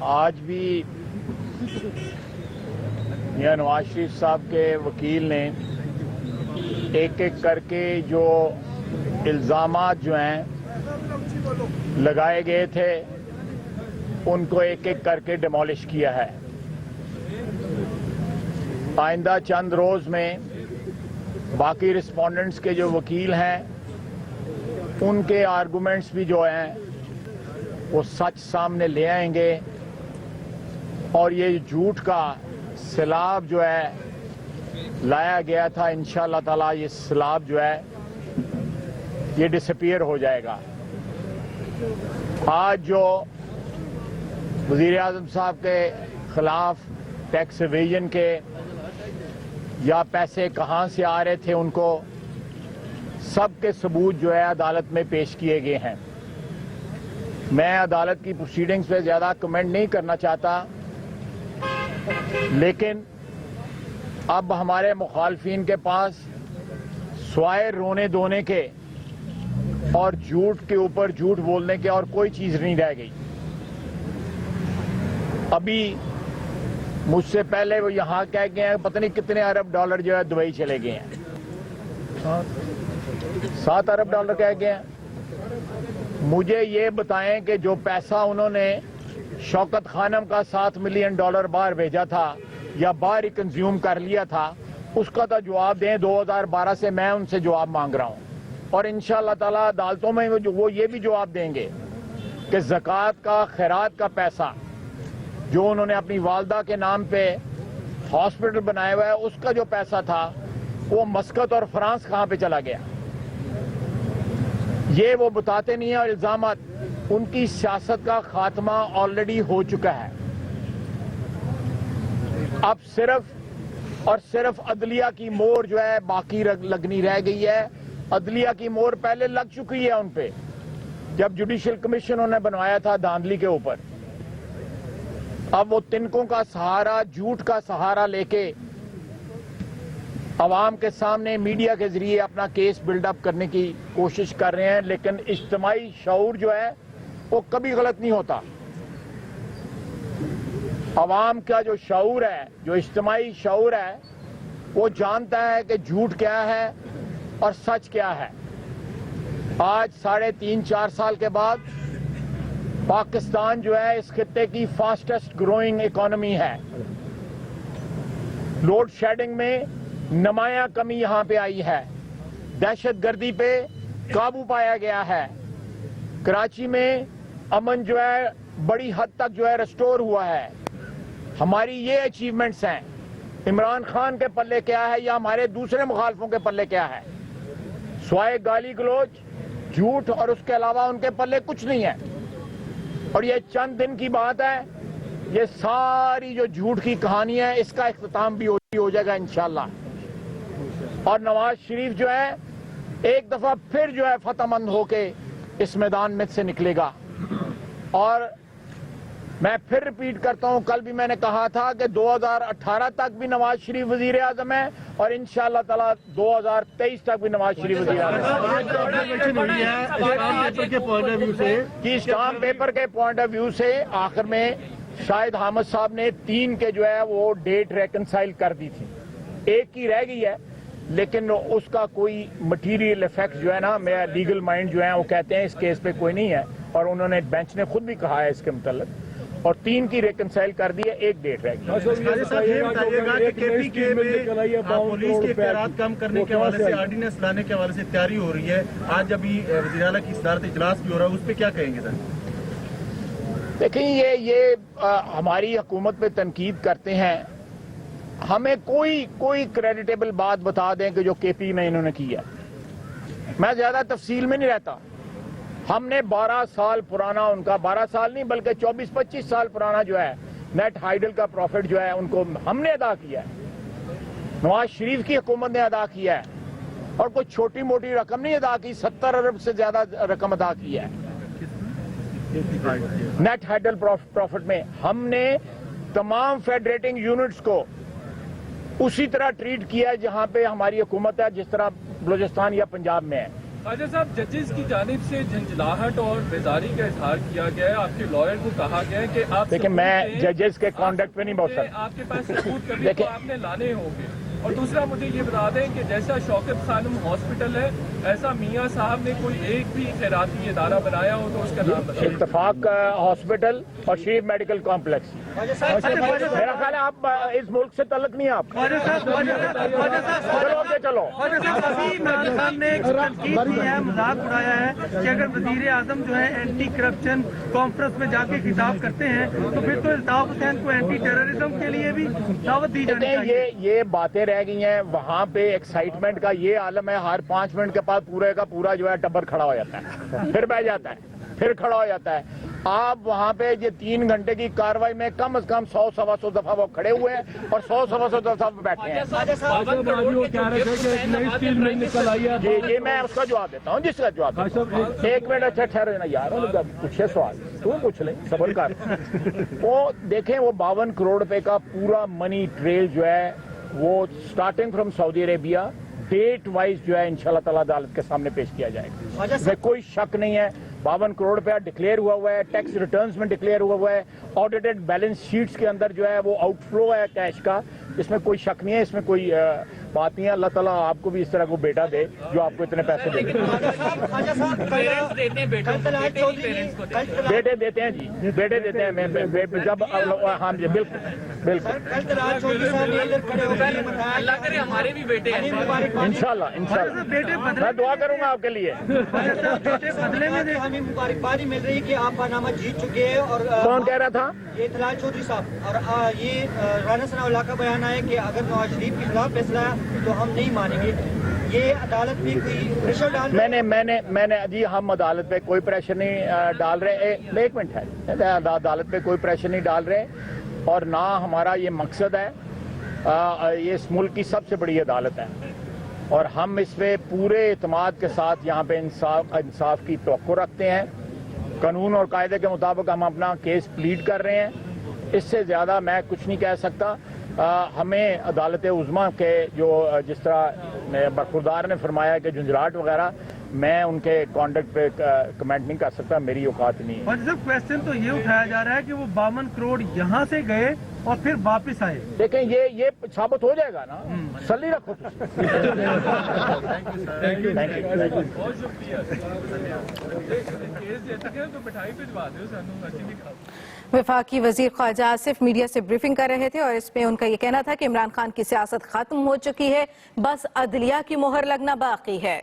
आज भी मियां नवाज शरीफ साहब के वकील ने एक एक करके जो इल्ज़ामात जो हैं लगाए गए थे उनको एक एक करके डिमोलिश किया है। आइंदा चंद रोज में बाकी रिस्पोंडेंट्स के जो वकील हैं उनके आर्गुमेंट्स भी जो हैं वो सच सामने ले आएंगे और ये झूठ का सैलाब जो है लाया गया था, इंशाअल्लाह ताला ये सैलाब जो है ये डिसअपीयर हो जाएगा। आज जो वज़ीर आज़म साहब के खिलाफ टैक्स एवेजन के या पैसे कहां से आ रहे थे उनको सबके सबूत जो है अदालत में पेश किए गए हैं। मैं अदालत की प्रोसीडिंग्स पे ज्यादा कमेंट नहीं करना चाहता, लेकिन अब हमारे मुखालफिन के पास स्वाय रोने धोने के और झूठ के ऊपर झूठ बोलने के और कोई चीज नहीं रह गई। अभी मुझसे पहले वो यहां कह गए हैं पता नहीं कितने अरब डॉलर जो है दुबई चले गए हैं, 7 अरब डॉलर कह गए हैं। मुझे ये बताएं कि जो पैसा उन्होंने शौकत खानम का $7 मिलियन बाहर भेजा था या बाहर ही कंज्यूम कर लिया था, उसका तो जवाब दें। 2012 से मैं उनसे जवाब मांग रहा हूं और इंशाअल्लाह ताला अदालतों में वो ये भी जवाब देंगे कि ज़कात का, खैरात का पैसा जो उन्होंने अपनी वालदा के नाम पे हॉस्पिटल बनाया हुआ है उसका जो पैसा था वो मस्कत और फ्रांस कहां पे चला गया, ये वो बताते नहीं है। और इल्जामात, उनकी सियासत का खात्मा ऑलरेडी हो चुका है। अब सिर्फ और सिर्फ अदलिया की मोहर जो है बाकी लगनी रह गई है। अदलिया की मोहर पहले लग चुकी है उन पे, जब जुडिशियल कमीशन उन्होंने बनवाया था धांधली के ऊपर। अब वो तिनकों का सहारा, झूठ का सहारा लेके अवाम के सामने मीडिया के जरिए अपना केस बिल्डअप करने की कोशिश कर रहे हैं, लेकिन इज्तिमाई शऊर जो है वो कभी गलत नहीं होता। अवाम का जो शऊर है, जो इज्तिमाई शऊर है, वो जानता है कि झूठ क्या है और सच क्या है। आज 3.5-4 साल के बाद पाकिस्तान जो है इस खित्ते की फास्टेस्ट ग्रोइंग इकोनॉमी है। लोड शेडिंग में नुमाया कमी यहां पे आई है। दहशतगर्दी पे काबू पाया गया है। कराची में अमन जो है बड़ी हद तक जो है रिस्टोर हुआ है। हमारी ये अचीवमेंट्स हैं। इमरान खान के पल्ले क्या है या हमारे दूसरे मुखालफों के पल्ले क्या है? स्वाय गाली गलोच, झूठ और उसके अलावा उनके पल्ले कुछ नहीं है। और ये चंद दिन की बात है, ये सारी जो झूठ की कहानी है इसका इख्तिताम भी हो जाएगा इंशाअल्लाह। और नवाज शरीफ जो है एक दफा फिर जो है फतहमंद होके इस मैदान में से निकलेगा। और मैं फिर रिपीट करता हूं, कल भी मैंने कहा था कि 2018 तक भी नवाज शरीफ वजीर आजम है और इंशाअल्लाह ताला 2023 तक भी नवाज शरीफ वजीर आजम है। स्टाम्प पेपर के पॉइंट ऑफ व्यू से आखिर में शाहिद हामिद साहब ने 3 के जो है वो डेट रेकनसाइल कर दी थी, 1 की रह गई है, लेकिन उसका कोई मटीरियल इफेक्ट जो है ना, मेरा लीगल माइंड जो है वो कहते हैं इस केस पे कोई नहीं है। और उन्होंने बेंच ने खुद भी कहा है इसके मुतल्लिक, और 3 की रेकनसाइल कर दी है, 1 डेट रह गई। पुलिस के खैरात कम करने के हवाले से, ऑर्डिनेंस लाने के हवाले से तैयारी हो रही है। आज अभी वज़ीर आला की सदारत इजलास भी हो रहा है, उस पर क्या कहेंगे सर? देखिए ये हमारी हुकूमत पे तनकीद करते हैं। हमें कोई क्रेडिटेबल बात बता दें कि जो केपी में इन्होंने किया। मैं ज्यादा तफसील में नहीं रहता। हमने 12 साल पुराना, उनका 12 साल नहीं बल्कि 24-25 साल पुराना जो है नेट हाइडल का प्रॉफिट जो है उनको हमने अदा किया है, नवाज शरीफ की हुकूमत ने अदा किया है। और कोई छोटी मोटी रकम नहीं अदा की, 70 अरब से ज्यादा रकम अदा की है नेट हाइडल प्रॉफिट में। हमने तमाम फेडरेटिंग यूनिट्स को उसी तरह ट्रीट किया है जहां पे हमारी हुकूमत है, जिस तरह बलूचिस्तान या पंजाब में है। ख्वाजा साहब, जजेस की जानिब से झंझलाहट और बेजारी का इजहार किया गया है। आपके लॉयर को कहा गया है कि आप देखिए, मैं जजेस के कॉन्डक्ट पे नहीं बोल सकता। आपके पास सबूत कभी तो आपने लाने होंगे। और दूसरा मुझे ये बता दें कि जैसा शौकत खानम हॉस्पिटल है, ऐसा मियाँ साहब ने कोई एक भी खैराती इदारा बनाया हो तो उसका नाम बताइए। इत्तफाक हॉस्पिटल और शरीफ मेडिकल कॉम्प्लेक्स। मेरा ख्याल है आप इस मुल्क से तल्लुक नहीं है आपका। चलो आगे चलो। इमरान खान ने एक तनकीद की है, मजाक उड़ाया है कि अगर वजीर आजम जो है एंटी करप्शन कॉन्फ्रेंस में जाके खिताब करते हैं तो फिर तो अल्ताफ हुसैन को एंटी टेररिज्म के लिए भी दावत दी जानी चाहिए। ये बातें रह गई हैं। वहाँ पे एक्साइटमेंट का ये आलम है, हर 5 मिनट के बाद पूरे का पूरा जो है टब्बर खड़ा हो जाता है, फिर बैठ जाता है, फिर खड़ा हो जाता है। आप वहाँ पे ये 3 घंटे की कार्रवाई में कम से कम 100-125 दफा वो खड़े हुए हैं और 100-125 दफा बैठे हैं। ये मैं उसका जवाब देता हूँ, जिसका जवाब देता हूँ। 1 मिनट, अच्छा ठहरो ना यार, पूछे सवाल, तू पूछ ले, सबर कर। वो देखें, वो 52 करोड़ रुपए का पूरा मनी ट्रेल जो है वो starting from Saudi Arabia date wise जो है इंशाल्लाह ताला अदालत के सामने पेश किया जाएगा। इसमें कोई शक नहीं है। 52 करोड़ रुपया डिक्लेयर हुआ है, टैक्स रिटर्न्स में डिक्लेयर हुआ है, ऑडिटेड बैलेंस शीट्स के अंदर जो है वो आउटफ्लो है कैश का। इसमें कोई शक नहीं है, इसमें कोई बात नहीं है। अल्लाह ताला आपको भी इस तरह को बेटा दे जो आपको इतने पैसे दे। बेटे देते हैं जी, बेटे देते हैं। मैं जब हाँ जी, बिल्कुल बिल्कुल, अल्लाह करे हमारे भी बेटे हैं इंशाल्लाह इंशाल्लाह। मैं दुआ करूंगा आपके लिए। बदले में हमें मुबारकबादी मिल रही है कि आप पानामा जीत चुके हैं। और कौन कह रहा था? ये तलाल चौधरी साहब। और ये राना सनाउल्लाह का बयान है कि अगर नवाज शरीफ के खिलाफ फैसला है तो हम नहीं मानेंगे। ये अदालत पे कोई प्रेशर डाल मैंने जी, हम अदालत पे कोई प्रेशर नहीं डाल रहे। एक मिनट है, अदालत पे कोई प्रेशर नहीं डाल रहे और ना हमारा ये मकसद है। ये इस मुल्क की सबसे बड़ी अदालत है और हम इस पे पूरे इत्मीनान के साथ यहाँ पे इंसाफ की तवक्को रखते हैं। कानून और कायदे के मुताबिक हम अपना केस प्लीड कर रहे हैं। इससे ज़्यादा मैं कुछ नहीं कह सकता। हमें अदालत उज़्मा के जो जिस तरह बरखुरदार ने फरमाया कि झुंझलाहट वगैरह, मैं उनके कॉन्डक्ट पे कमेंट नहीं कर सकता, मेरी औकात नहीं है। और जब क्वेश्चन तो ये उठाया जा रहा है कि वो 52 करोड़ यहाँ से गए और फिर वापस आए। देखें, ये साबित हो जाएगा ना। सली रखो। Thank you. बहुत शुक्रिया। केस दे सके तो मिठाई भिजवा दो सानू, अच्छी भी खा। वफाकी वजीर ख्वाजा आसिफ मीडिया से ब्रीफिंग कर रहे थे और इसमें उनका ये कहना था कि इमरान खान की सियासत खत्म हो चुकी है, बस अदलिया की मोहर लगना बाकी है।